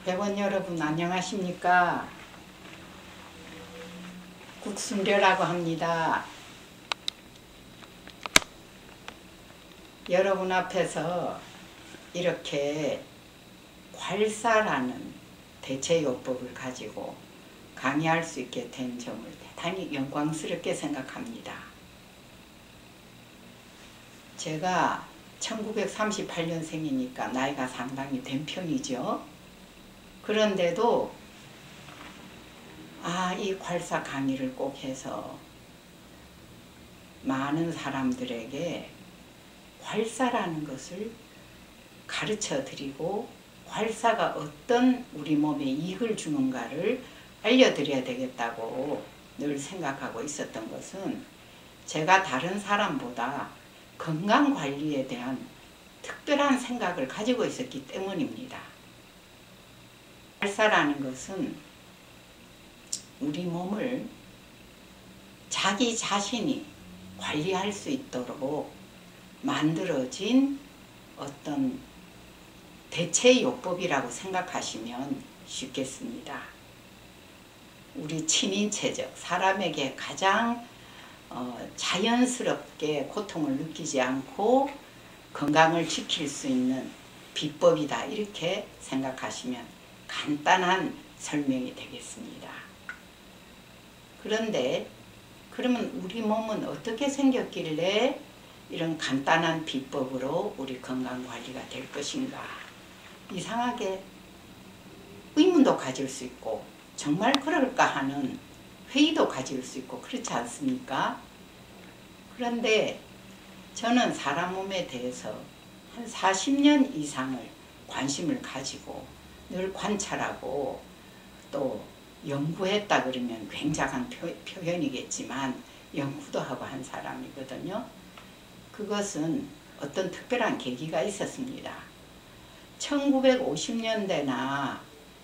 회원 여러분 안녕하십니까? 국순려라고 합니다. 여러분 앞에서 이렇게 괄사라는 대체요법을 가지고 강의할 수 있게 된 점을 대단히 영광스럽게 생각합니다. 제가 1938년생이니까 나이가 상당히 된 편이죠. 그런데도 이 괄사 강의를 꼭 해서 많은 사람들에게 괄사라는 것을 가르쳐 드리고 괄사가 어떤 우리 몸에 이익을 주는가를 알려드려야 되겠다고 늘 생각하고 있었던 것은 제가 다른 사람보다 건강관리에 대한 특별한 생각을 가지고 있었기 때문입니다. 괄사라는 것은 우리 몸을 자기 자신이 관리할 수 있도록 만들어진 어떤 대체요법이라고 생각하시면 쉽겠습니다. 우리 친인체적, 사람에게 가장 자연스럽게 고통을 느끼지 않고 건강을 지킬 수 있는 비법이다, 이렇게 생각하시면 간단한 설명이 되겠습니다. 그런데 그러면 우리 몸은 어떻게 생겼길래 이런 간단한 비법으로 우리 건강관리가 될 것인가, 이상하게 의문도 가질 수 있고 정말 그럴까 하는 회의도 가질 수 있고 그렇지 않습니까? 그런데 저는 사람 몸에 대해서 한 40년 이상을 관심을 가지고 늘 관찰하고 또 연구했다 그러면 굉장한 표현이겠지만 연구도 하고 한 사람이거든요. 그것은 어떤 특별한 계기가 있었습니다. 1950년대나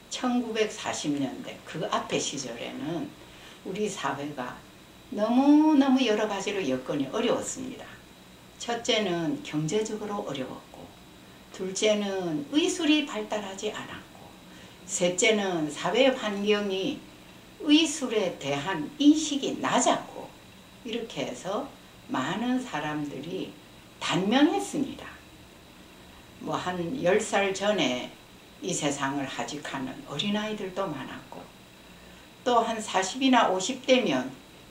1940년대 그 앞에 시절에는 우리 사회가 너무너무 여러 가지로 여건이 어려웠습니다. 첫째는 경제적으로 어려웠고, 둘째는 의술이 발달하지 않았고, 셋째는 사회 환경이 의술에 대한 인식이 낮았고, 이렇게 해서 많은 사람들이 단명했습니다. 뭐 한 10살 전에 이 세상을 하직하는 어린아이들도 많았고, 또 한 40이나 50대면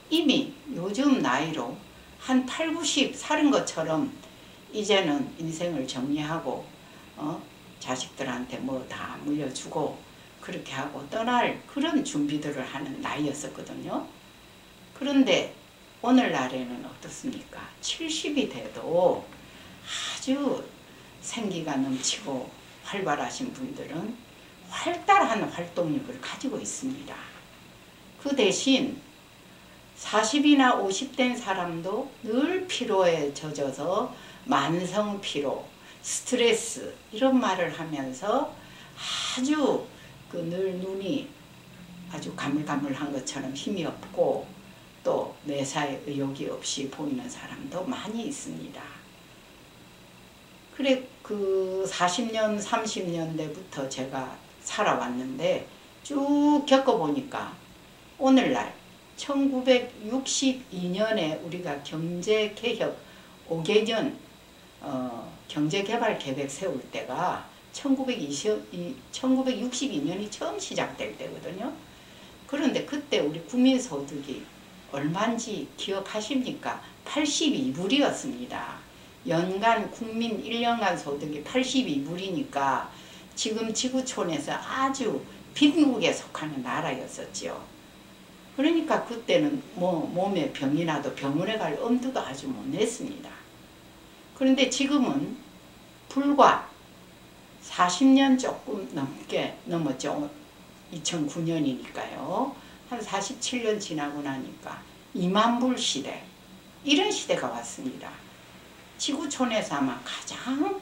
이미 요즘 나이로 한 8, 90 살은 것처럼 이제는 인생을 정리하고 자식들한테 뭐 다 물려주고 그렇게 하고 떠날 그런 준비들을 하는 나이였었거든요. 그런데 오늘날에는 어떻습니까? 70이 돼도 아주 생기가 넘치고 활발하신 분들은 활달한 활동력을 가지고 있습니다. 그 대신 40이나 50된 사람도 늘 피로에 젖어서 만성 피로, 스트레스 이런 말을 하면서 아주 늘 눈이 아주 가물가물한 것처럼 힘이 없고 또 매사에 의욕이 없이 보이는 사람도 많이 있습니다. 그래 그 40년, 30년대부터 제가 살아왔는데 쭉 겪어보니까 오늘날 1962년에 우리가 경제개혁 5개년 경제개발계획 세울 때가 1962년이 처음 시작될 때거든요. 그런데 그때 우리 국민소득이 얼마인지 기억하십니까? 82불이었습니다. 연간 국민 1년간 소득이 82불이니까 지금 지구촌에서 아주 빈국에 속하는 나라였었죠. 그러니까 그때는 뭐 몸에 병이 나도 병원에 갈 엄두도 아주 못 냈습니다. 그런데 지금은 불과 40년 조금 넘게 넘었죠. 2009년이니까요. 한 47년 지나고 나니까 2만 불 시대, 이런 시대가 왔습니다. 지구촌에서 아마 가장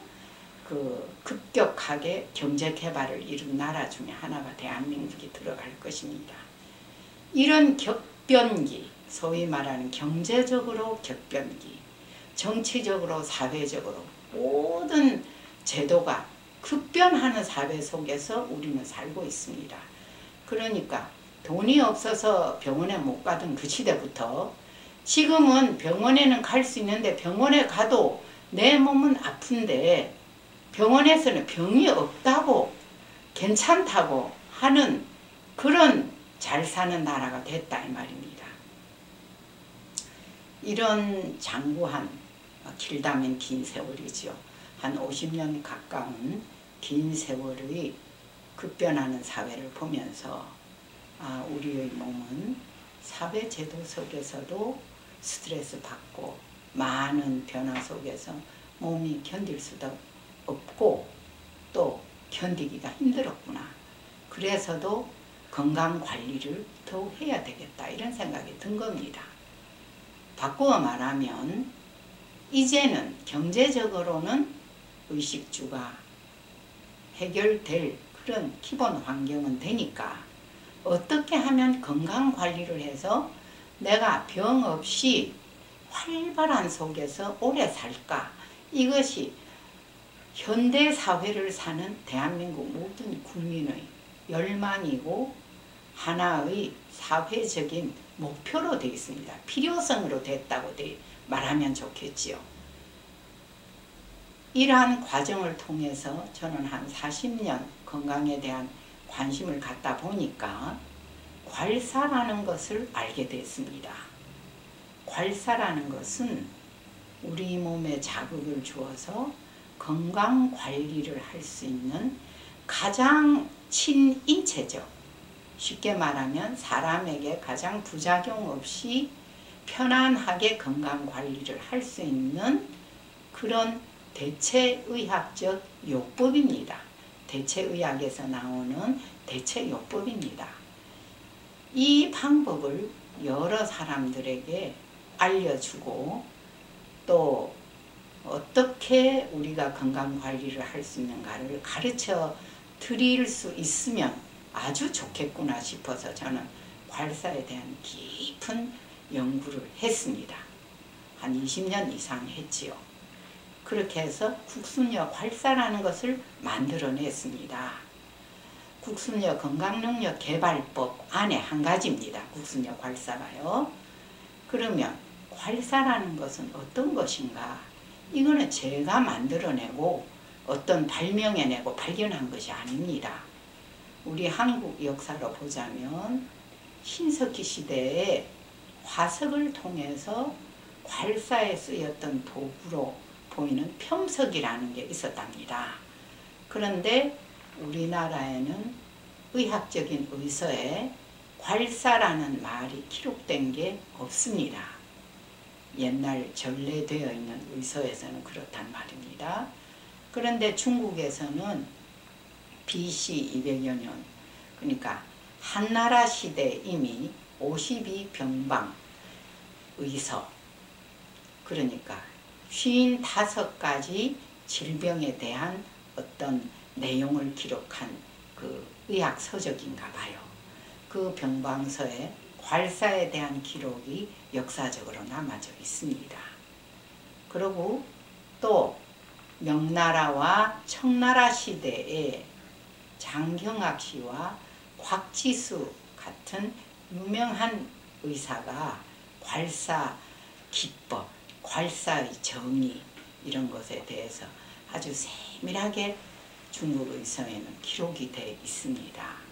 급격하게 경제 개발을 이룬 나라 중에 하나가 대한민국이 들어갈 것입니다. 이런 격변기, 소위 말하는 경제적으로 격변기, 정치적으로 사회적으로 모든 제도가 급변하는 사회 속에서 우리는 살고 있습니다. 그러니까 돈이 없어서 병원에 못 가던 그 시대부터 지금은 병원에는 갈 수 있는데 병원에 가도 내 몸은 아픈데 병원에서는 병이 없다고 괜찮다고 하는 그런 잘 사는 나라가 됐다 이 말입니다. 이런 장구한 길다면 긴 세월이죠. 한 50년 가까운 긴 세월의 급변하는 사회를 보면서 우리의 몸은 사회제도 속에서도 스트레스 받고 많은 변화 속에서 몸이 견딜 수도 없고 또 견디기가 힘들었구나. 그래서도 건강관리를 더욱 해야 되겠다 이런 생각이 든 겁니다. 바꾸어 말하면 이제는 경제적으로는 의식주가 해결될 그런 기본 환경은 되니까 어떻게 하면 건강관리를 해서 내가 병 없이 활발한 속에서 오래 살까? 이것이 현대사회를 사는 대한민국 모든 국민의 열망이고 하나의 사회적인 목표로 되어 있습니다. 필요성으로 됐다고 말하면 좋겠지요. 이러한 과정을 통해서 저는 한 40년 건강에 대한 관심을 갖다 보니까 괄사라는 것을 알게 됐습니다. 괄사라는 것은 우리 몸에 자극을 주어서 건강관리를 할 수 있는 가장 친인체적, 쉽게 말하면 사람에게 가장 부작용 없이 편안하게 건강관리를 할 수 있는 그런 대체의학적 요법입니다. 대체의학에서 나오는 대체요법입니다. 이 방법을 여러 사람들에게 알려주고 또 어떻게 우리가 건강관리를 할 수 있는가를 가르쳐 드릴 수 있으면 아주 좋겠구나 싶어서 저는 괄사에 대한 깊은 연구를 했습니다. 한 20년 이상 했지요. 그렇게 해서 국순여 괄사라는 것을 만들어냈습니다. 국순여 건강능력 개발법 안에 한 가지입니다. 국순여 괄사가요. 그러면 괄사라는 것은 어떤 것인가? 이거는 제가 만들어내고 어떤 발명해내고 발견한 것이 아닙니다. 우리 한국 역사로 보자면 신석기 시대에 화석을 통해서 괄사에 쓰였던 도구로 보이는 평석이라는 게 있었답니다. 그런데 우리나라에는 의학적인 의서에 괄사라는 말이 기록된 게 없습니다. 옛날 전래되어 있는 의서에서는 그렇단 말입니다. 그런데 중국에서는 BC 200여 년, 그러니까 한나라 시대 이미 52병방 의서, 그러니까 55가지 질병에 대한 어떤 내용을 기록한 그 의학 서적인가 봐요. 그 병방서에 괄사에 대한 기록이 역사적으로 남아져 있습니다. 그리고 또 명나라와 청나라 시대에 장경학 씨와 곽지수 같은 유명한 의사가 괄사 기법, 괄사의 정의 이런 것에 대해서 아주 세밀하게 중국 의서에는 기록이 되어 있습니다.